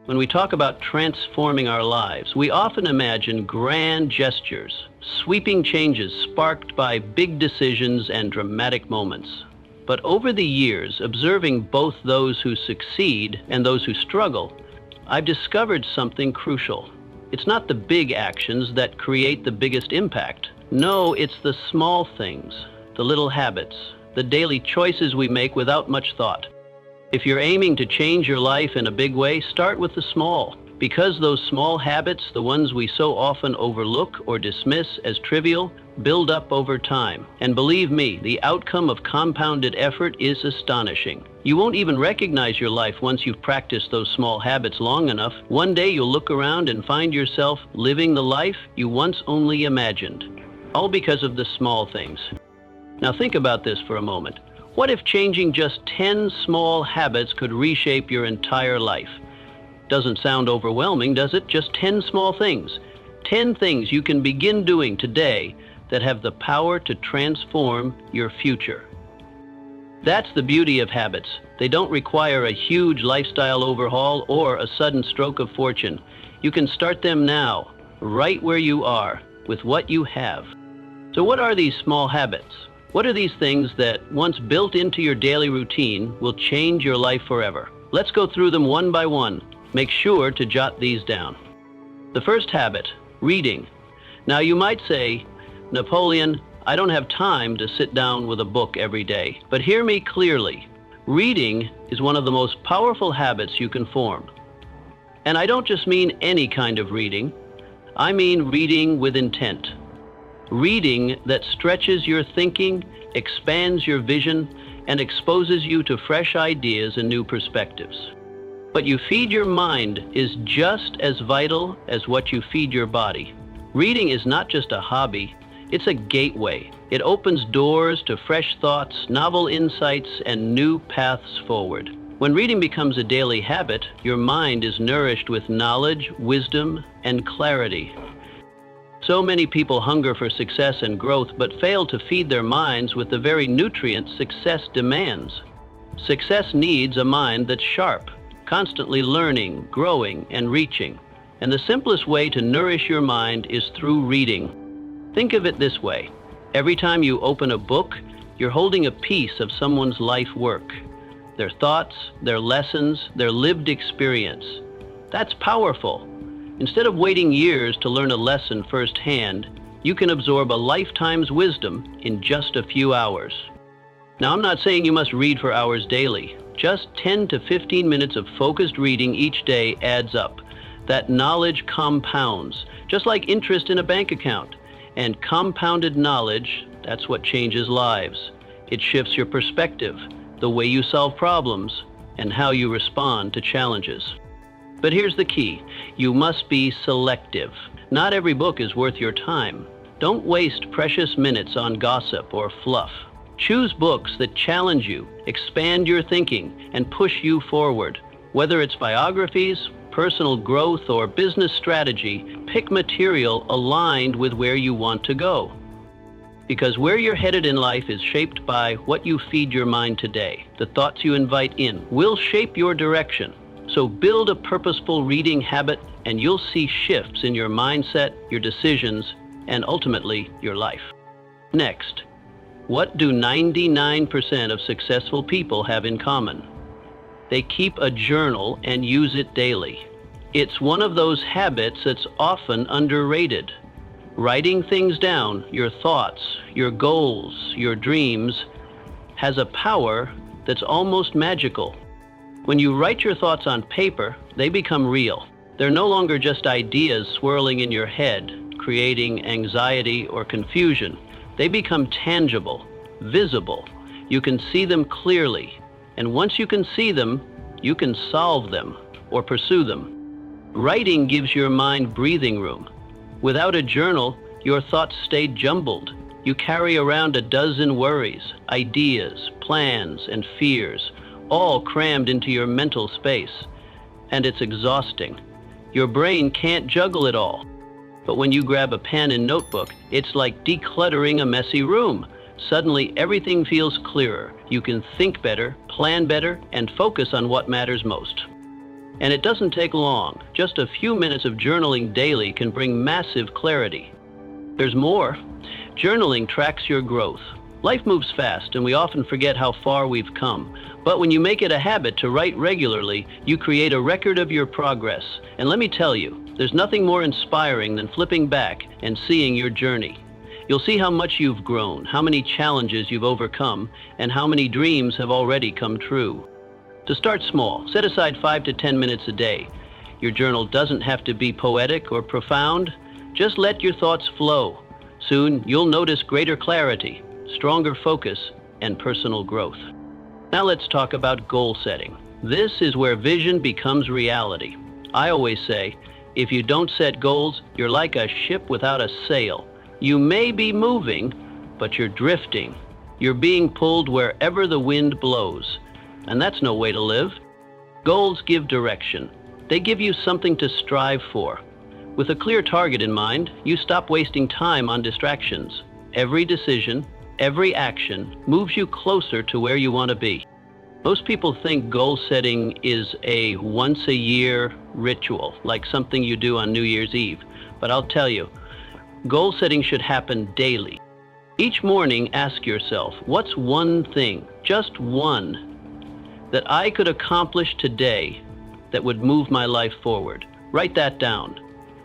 When we talk about transforming our lives, we often imagine grand gestures, sweeping changes sparked by big decisions and dramatic moments. But over the years, observing both those who succeed and those who struggle, I've discovered something crucial. It's not the big actions that create the biggest impact. No, it's the small things, the little habits, the daily choices we make without much thought. If you're aiming to change your life in a big way, start with the small. Because those small habits, the ones we so often overlook or dismiss as trivial, build up over time. And believe me, the outcome of compounded effort is astonishing. You won't even recognize your life once you've practiced those small habits long enough. One day you'll look around and find yourself living the life you once only imagined. All because of the small things. Now think about this for a moment. What if changing just 10 small habits could reshape your entire life? Doesn't sound overwhelming, does it? Just 10 small things. 10 things you can begin doing today that have the power to transform your future. That's the beauty of habits. They don't require a huge lifestyle overhaul or a sudden stroke of fortune. You can start them now, right where you are, with what you have. So what are these small habits? What are these things that, once built into your daily routine, will change your life forever? Let's go through them one by one. Make sure to jot these down. The first habit, reading. Now you might say, Napoleon, I don't have time to sit down with a book every day. But hear me clearly. Reading is one of the most powerful habits you can form. And I don't just mean any kind of reading. I mean reading with intent. Reading that stretches your thinking, expands your vision, and exposes you to fresh ideas and new perspectives. What you feed your mind is just as vital as what you feed your body. Reading is not just a hobby, it's a gateway. It opens doors to fresh thoughts, novel insights, and new paths forward. When reading becomes a daily habit, your mind is nourished with knowledge, wisdom, and clarity. So many people hunger for success and growth but fail to feed their minds with the very nutrients success demands. Success needs a mind that's sharp, constantly learning, growing, and reaching. And the simplest way to nourish your mind is through reading. Think of it this way. Every time you open a book, you're holding a piece of someone's life work. Their thoughts, their lessons, their lived experience. That's powerful. Instead of waiting years to learn a lesson firsthand, you can absorb a lifetime's wisdom in just a few hours. Now, I'm not saying you must read for hours daily. Just 10 to 15 minutes of focused reading each day adds up. That knowledge compounds, just like interest in a bank account. And compounded knowledge, that's what changes lives. It shifts your perspective, the way you solve problems, and how you respond to challenges. But here's the key. You must be selective. Not every book is worth your time. Don't waste precious minutes on gossip or fluff. Choose books that challenge you, expand your thinking, and push you forward. Whether it's biographies, personal growth, or business strategy, pick material aligned with where you want to go. Because where you're headed in life is shaped by what you feed your mind today. The thoughts you invite in will shape your direction. So build a purposeful reading habit and you'll see shifts in your mindset, your decisions, and ultimately your life. Next, what do 99% of successful people have in common? They keep a journal and use it daily. It's one of those habits that's often underrated. Writing things down, your thoughts, your goals, your dreams, has a power that's almost magical. When you write your thoughts on paper, they become real. They're no longer just ideas swirling in your head, creating anxiety or confusion. They become tangible, visible. You can see them clearly. And once you can see them, you can solve them or pursue them. Writing gives your mind breathing room. Without a journal, your thoughts stay jumbled. You carry around a dozen worries, ideas, plans, and fears, all crammed into your mental space. And it's exhausting. Your brain can't juggle it all. But when you grab a pen and notebook, it's like decluttering a messy room. Suddenly, everything feels clearer. You can think better, plan better, and focus on what matters most. And it doesn't take long. Just a few minutes of journaling daily can bring massive clarity. There's more. Journaling tracks your growth. Life moves fast, and we often forget how far we've come. But when you make it a habit to write regularly, you create a record of your progress. And let me tell you, there's nothing more inspiring than flipping back and seeing your journey. You'll see how much you've grown, how many challenges you've overcome, and how many dreams have already come true. To start small, set aside 5 to 10 minutes a day. Your journal doesn't have to be poetic or profound. Just let your thoughts flow. Soon, you'll notice greater clarity, stronger focus, and personal growth. Now let's talk about goal setting. This is where vision becomes reality. I always say, if you don't set goals, you're like a ship without a sail. You may be moving, but you're drifting. You're being pulled wherever the wind blows. And that's no way to live. Goals give direction. They give you something to strive for. With a clear target in mind, you stop wasting time on distractions. Every decision, every action moves you closer to where you want to be. Most people think goal setting is a once-a-year ritual, like something you do on New Year's Eve. But I'll tell you, goal setting should happen daily. Each morning, ask yourself, what's one thing, just one, that I could accomplish today that would move my life forward? Write that down.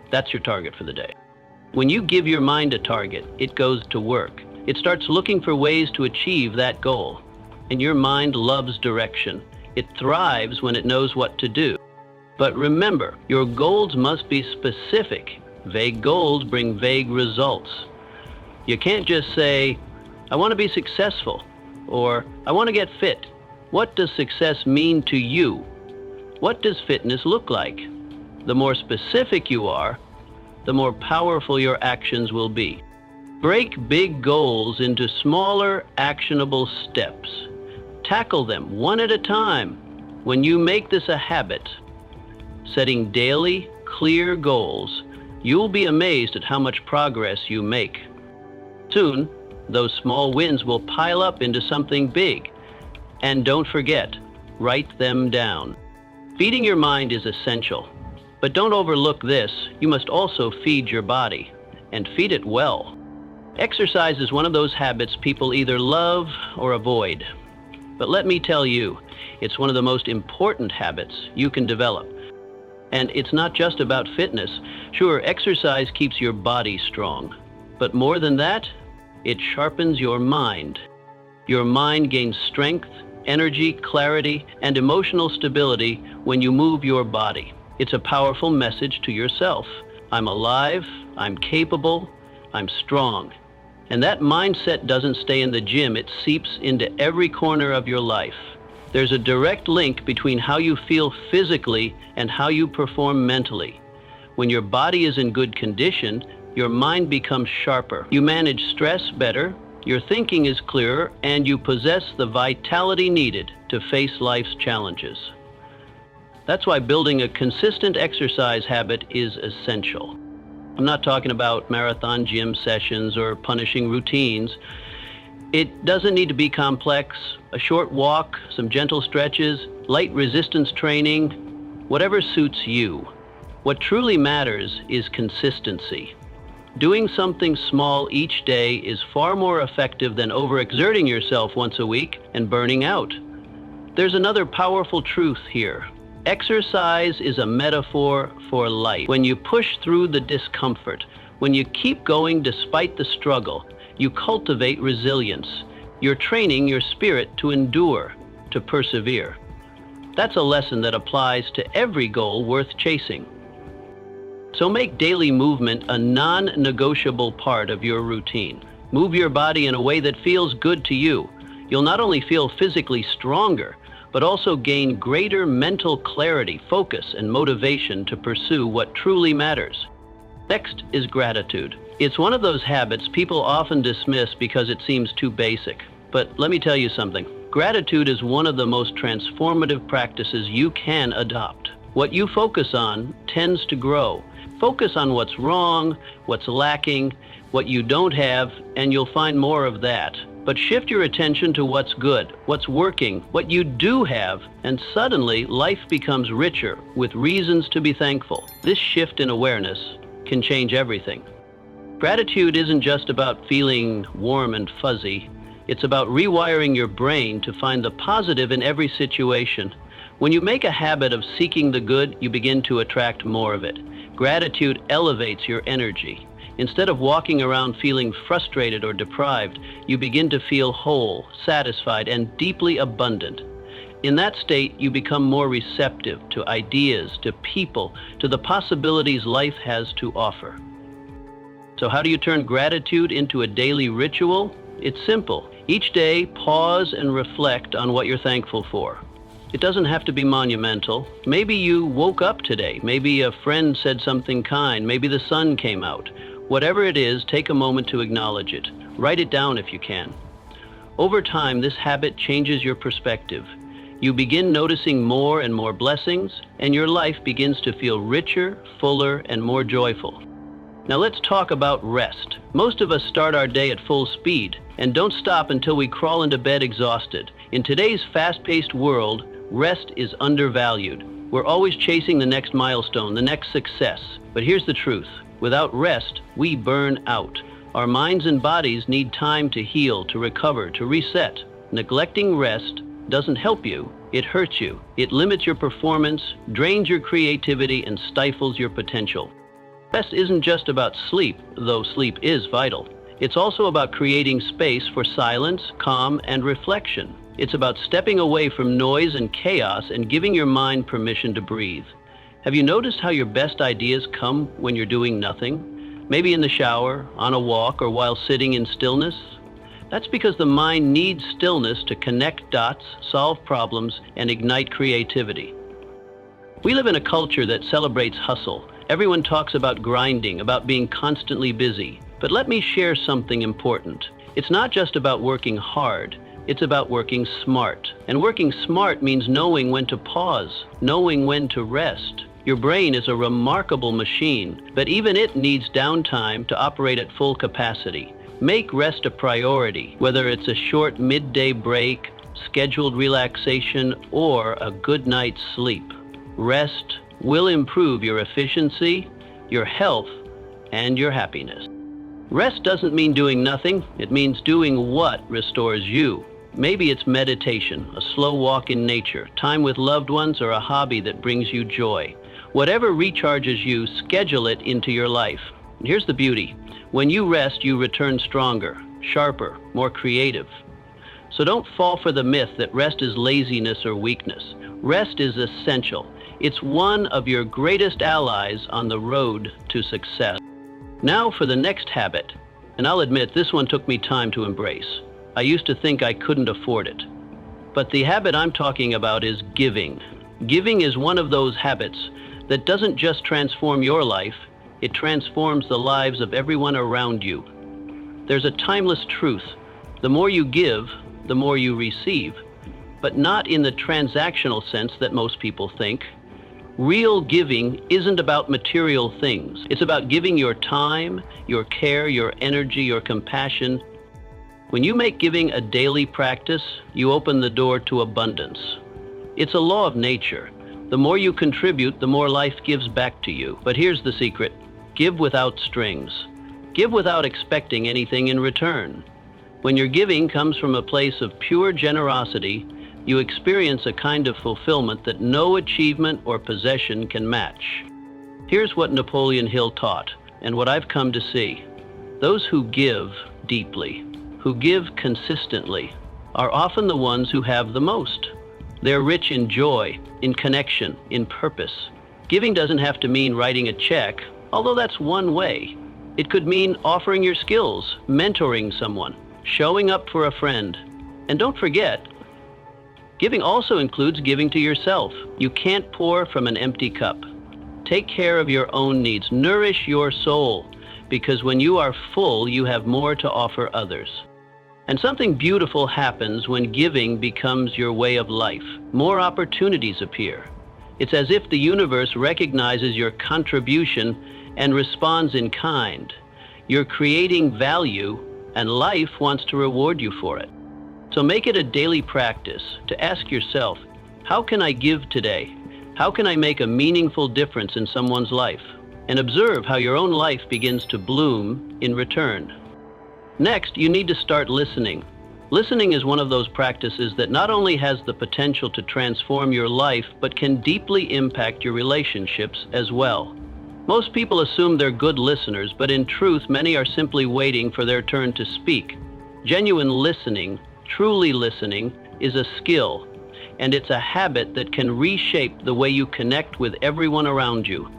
That's your target for the day. When you give your mind a target, it goes to work. It starts looking for ways to achieve that goal. And your mind loves direction. It thrives when it knows what to do. But remember, your goals must be specific. Vague goals bring vague results. You can't just say, I want to be successful, or I want to get fit. What does success mean to you? What does fitness look like? The more specific you are, the more powerful your actions will be. Break big goals into smaller, actionable steps. Tackle them one at a time. When you make this a habit, setting daily, clear goals, you'll be amazed at how much progress you make. Soon, those small wins will pile up into something big. And don't forget, write them down. Feeding your mind is essential. But don't overlook this. You must also feed your body, and feed it well. Exercise is one of those habits people either love or avoid. But let me tell you, it's one of the most important habits you can develop. And it's not just about fitness. Sure, exercise keeps your body strong. But more than that, it sharpens your mind. Your mind gains strength, energy, clarity, and emotional stability when you move your body. It's a powerful message to yourself. I'm alive, I'm capable, I'm strong. And that mindset doesn't stay in the gym, it seeps into every corner of your life. There's a direct link between how you feel physically and how you perform mentally. When your body is in good condition, your mind becomes sharper. You manage stress better, your thinking is clearer, and you possess the vitality needed to face life's challenges. That's why building a consistent exercise habit is essential. I'm not talking about marathon gym sessions or punishing routines. It doesn't need to be complex. A short walk, some gentle stretches, light resistance training, whatever suits you. What truly matters is consistency. Doing something small each day is far more effective than overexerting yourself once a week and burning out. There's another powerful truth here. Exercise is a metaphor for life. When you push through the discomfort, when you keep going despite the struggle, you cultivate resilience. You're training your spirit to endure, to persevere. That's a lesson that applies to every goal worth chasing. So make daily movement a non-negotiable part of your routine. Move your body in a way that feels good to you. You'll not only feel physically stronger, but also gain greater mental clarity, focus, and motivation to pursue what truly matters. Next is gratitude. It's one of those habits people often dismiss because it seems too basic. But let me tell you something. Gratitude is one of the most transformative practices you can adopt. What you focus on tends to grow. Focus on what's wrong, what's lacking, what you don't have, and you'll find more of that. But shift your attention to what's good, what's working, what you do have, and suddenly life becomes richer with reasons to be thankful. This shift in awareness can change everything. Gratitude isn't just about feeling warm and fuzzy. It's about rewiring your brain to find the positive in every situation. When you make a habit of seeking the good, you begin to attract more of it. Gratitude elevates your energy. Instead of walking around feeling frustrated or deprived, you begin to feel whole, satisfied, and deeply abundant. In that state, you become more receptive to ideas, to people, to the possibilities life has to offer. So how do you turn gratitude into a daily ritual? It's simple. Each day, pause and reflect on what you're thankful for. It doesn't have to be monumental. Maybe you woke up today. Maybe a friend said something kind. Maybe the sun came out. Whatever it is, take a moment to acknowledge it. Write it down if you can. Over time, this habit changes your perspective. You begin noticing more and more blessings, and your life begins to feel richer, fuller, and more joyful. Now let's talk about rest. Most of us start our day at full speed and don't stop until we crawl into bed exhausted. In today's fast-paced world, rest is undervalued. We're always chasing the next milestone, the next success. But here's the truth. Without rest, we burn out. Our minds and bodies need time to heal, to recover, to reset. Neglecting rest doesn't help you, it hurts you. It limits your performance, drains your creativity, and stifles your potential. Rest isn't just about sleep, though sleep is vital. It's also about creating space for silence, calm, and reflection. It's about stepping away from noise and chaos and giving your mind permission to breathe. Have you noticed how your best ideas come when you're doing nothing? Maybe in the shower, on a walk, or while sitting in stillness? That's because the mind needs stillness to connect dots, solve problems, and ignite creativity. We live in a culture that celebrates hustle. Everyone talks about grinding, about being constantly busy. But let me share something important. It's not just about working hard. It's about working smart. And working smart means knowing when to pause, knowing when to rest. Your brain is a remarkable machine, but even it needs downtime to operate at full capacity. Make rest a priority, whether it's a short midday break, scheduled relaxation, or a good night's sleep. Rest will improve your efficiency, your health, and your happiness. Rest doesn't mean doing nothing. It means doing what restores you. Maybe it's meditation, a slow walk in nature, time with loved ones, or a hobby that brings you joy. Whatever recharges you, schedule it into your life. And here's the beauty. When you rest, you return stronger, sharper, more creative. So don't fall for the myth that rest is laziness or weakness. Rest is essential. It's one of your greatest allies on the road to success. Now for the next habit, and I'll admit this one took me time to embrace. I used to think I couldn't afford it. But the habit I'm talking about is giving. Giving is one of those habits that doesn't just transform your life, it transforms the lives of everyone around you. There's a timeless truth. The more you give, the more you receive, but not in the transactional sense that most people think. Real giving isn't about material things. It's about giving your time, your care, your energy, your compassion. When you make giving a daily practice, you open the door to abundance. It's a law of nature. The more you contribute, the more life gives back to you. But here's the secret. Give without strings. Give without expecting anything in return. When your giving comes from a place of pure generosity, you experience a kind of fulfillment that no achievement or possession can match. Here's what Napoleon Hill taught, and what I've come to see. Those who give deeply, who give consistently, are often the ones who have the most. They're rich in joy, in connection, in purpose. Giving doesn't have to mean writing a check, although that's one way. It could mean offering your skills, mentoring someone, showing up for a friend. And don't forget, giving also includes giving to yourself. You can't pour from an empty cup. Take care of your own needs. Nourish your soul, because when you are full, you have more to offer others. And something beautiful happens when giving becomes your way of life. More opportunities appear. It's as if the universe recognizes your contribution and responds in kind. You're creating value and life wants to reward you for it. So make it a daily practice to ask yourself, how can I give today? How can I make a meaningful difference in someone's life? And observe how your own life begins to bloom in return. Next, you need to start listening. Listening is one of those practices that not only has the potential to transform your life, but can deeply impact your relationships as well. Most people assume they're good listeners, but in truth, many are simply waiting for their turn to speak. Genuine listening, truly listening, is a skill, and it's a habit that can reshape the way you connect with everyone around you.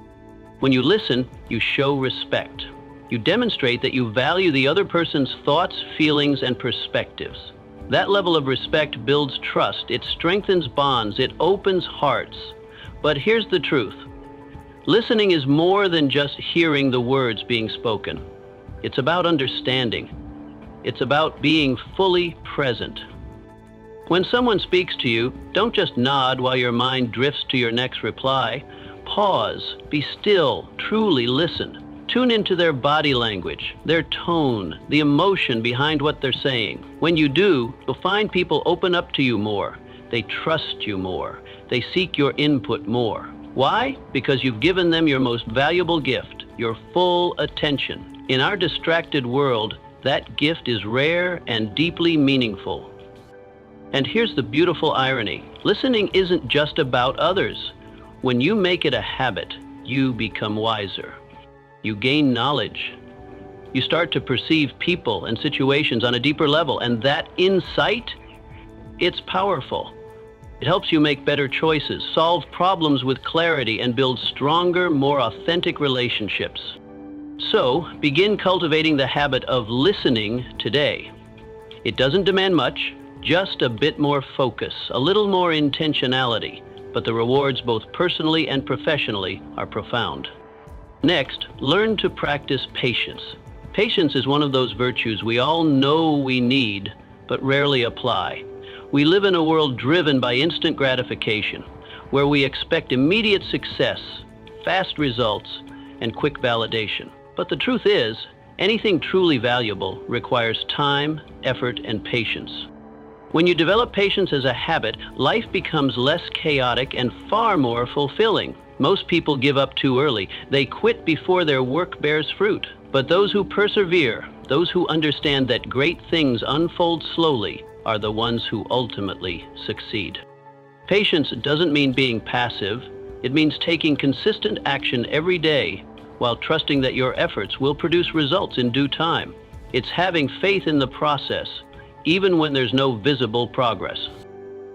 When you listen, you show respect. You demonstrate that you value the other person's thoughts, feelings, and perspectives. That level of respect builds trust, it strengthens bonds, it opens hearts. But here's the truth. Listening is more than just hearing the words being spoken. It's about understanding. It's about being fully present. When someone speaks to you, don't just nod while your mind drifts to your next reply. Pause, be still, truly listen. Tune into their body language, their tone, the emotion behind what they're saying. When you do, you'll find people open up to you more. They trust you more. They seek your input more. Why? Because you've given them your most valuable gift, your full attention. In our distracted world, that gift is rare and deeply meaningful. And here's the beautiful irony. Listening isn't just about others. When you make it a habit, you become wiser. You gain knowledge. You start to perceive people and situations on a deeper level, and that insight, it's powerful. It helps you make better choices, solve problems with clarity, and build stronger, more authentic relationships. So, begin cultivating the habit of listening today. It doesn't demand much, just a bit more focus, a little more intentionality, but the rewards both personally and professionally are profound. Next, learn to practice patience. Patience is one of those virtues we all know we need, but rarely apply. We live in a world driven by instant gratification, where we expect immediate success, fast results, and quick validation. But the truth is, anything truly valuable requires time, effort, and patience. When you develop patience as a habit, life becomes less chaotic and far more fulfilling. Most people give up too early. They quit before their work bears fruit. But those who persevere, those who understand that great things unfold slowly, are the ones who ultimately succeed. Patience doesn't mean being passive. It means taking consistent action every day while trusting that your efforts will produce results in due time. It's having faith in the process, even when there's no visible progress.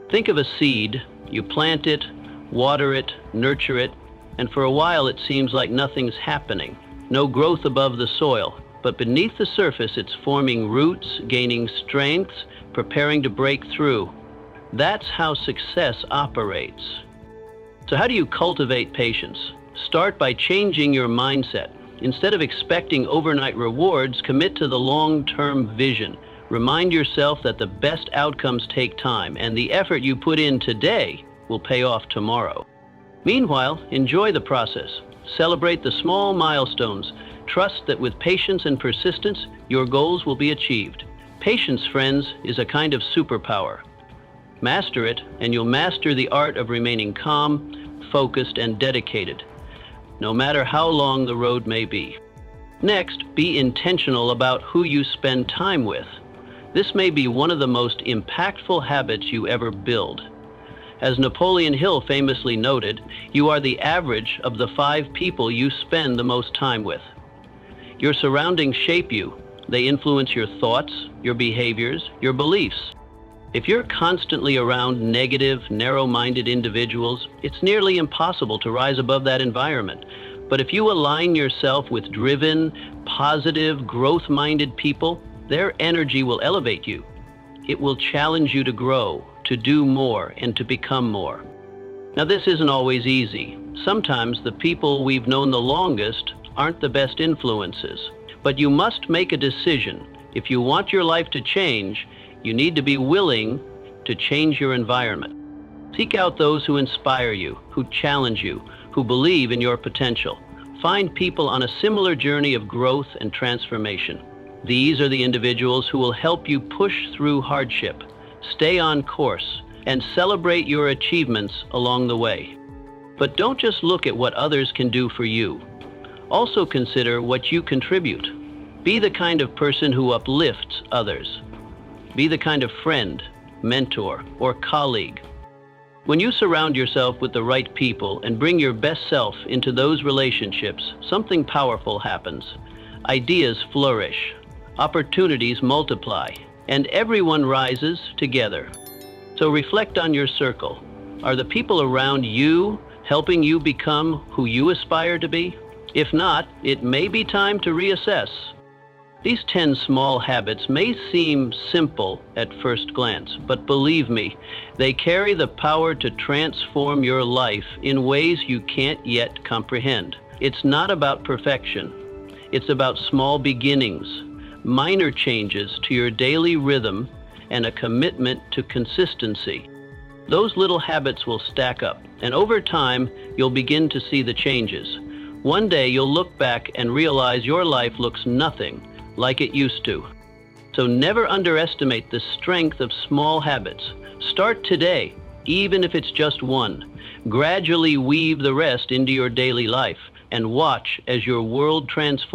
Think of a seed. You plant it, water it, nurture it, and for a while it seems like nothing's happening. No growth above the soil, but beneath the surface it's forming roots, gaining strength, preparing to break through. That's how success operates. So how do you cultivate patience? Start by changing your mindset. Instead of expecting overnight rewards, commit to the long-term vision. Remind yourself that the best outcomes take time, and the effort you put in today will pay off tomorrow. Meanwhile, enjoy the process. Celebrate the small milestones. Trust that with patience and persistence, your goals will be achieved. Patience, friends, is a kind of superpower. Master it, and you'll master the art of remaining calm, focused, and dedicated, no matter how long the road may be. Next, be intentional about who you spend time with. This may be one of the most impactful habits you ever build. As Napoleon Hill famously noted, you are the average of the 5 people you spend the most time with. Your surroundings shape you. They influence your thoughts, your behaviors, your beliefs. If you're constantly around negative, narrow-minded individuals, it's nearly impossible to rise above that environment. But if you align yourself with driven, positive, growth-minded people, their energy will elevate you. It will challenge you to grow, to do more, and to become more. Now, this isn't always easy. Sometimes the people we've known the longest aren't the best influences. But you must make a decision. If you want your life to change, you need to be willing to change your environment. Seek out those who inspire you, who challenge you, who believe in your potential. Find people on a similar journey of growth and transformation. These are the individuals who will help you push through hardship, stay on course, and celebrate your achievements along the way. But don't just look at what others can do for you. Also consider what you contribute. Be the kind of person who uplifts others. Be the kind of friend, mentor, or colleague. When you surround yourself with the right people and bring your best self into those relationships, something powerful happens. Ideas flourish, opportunities multiply, and everyone rises together. So reflect on your circle. Are the people around you helping you become who you aspire to be? If not, it may be time to reassess. These 10 small habits may seem simple at first glance, but believe me, they carry the power to transform your life in ways you can't yet comprehend. It's not about perfection. It's about small beginnings, minor changes to your daily rhythm, and a commitment to consistency. Those little habits will stack up, and over time, you'll begin to see the changes. One day, you'll look back and realize your life looks nothing like it used to. So never underestimate the strength of small habits. Start today, even if it's just one. Gradually weave the rest into your daily life and watch as your world transforms.